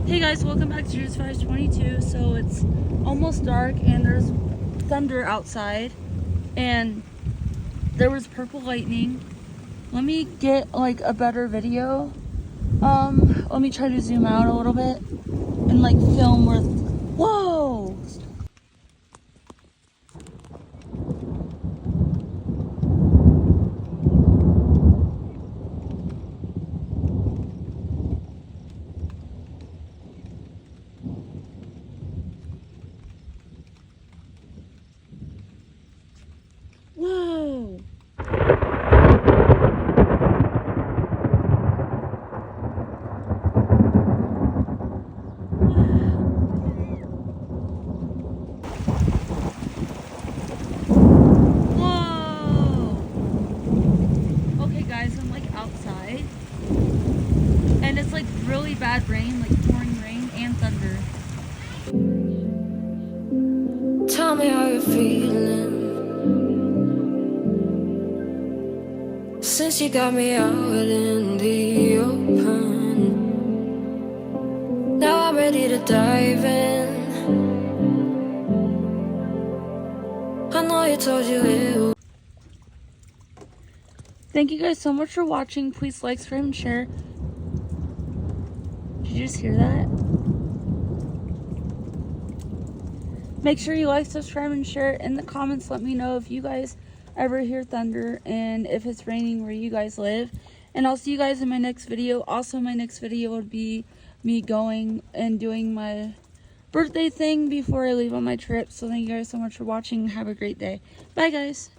Hey guys, welcome back to Juice 522. So it's almost dark and there's thunder outside and there was purple lightning. Let me get like a better video. Let me try to zoom out a little bit and like film with, whoa! Whoa! Whoa! Okay guys, I'm like outside and it's like really bad rain, like pouring rain and thunder. Tell me how you're feeling since you got me out in the open. Now I'm ready to dive in. I know you told you it would. Thank you guys so much for watching. Please like, subscribe, and share. Did you just hear that? Make sure you like, subscribe, and share. In the comments, let me know if you guys ever hear thunder and if it's raining where you guys live. And I'll see you guys in my next video. Also, my next video would be me going and doing my birthday thing before I leave on my trip. So thank you guys so much for watching. Have a great day. Bye, guys.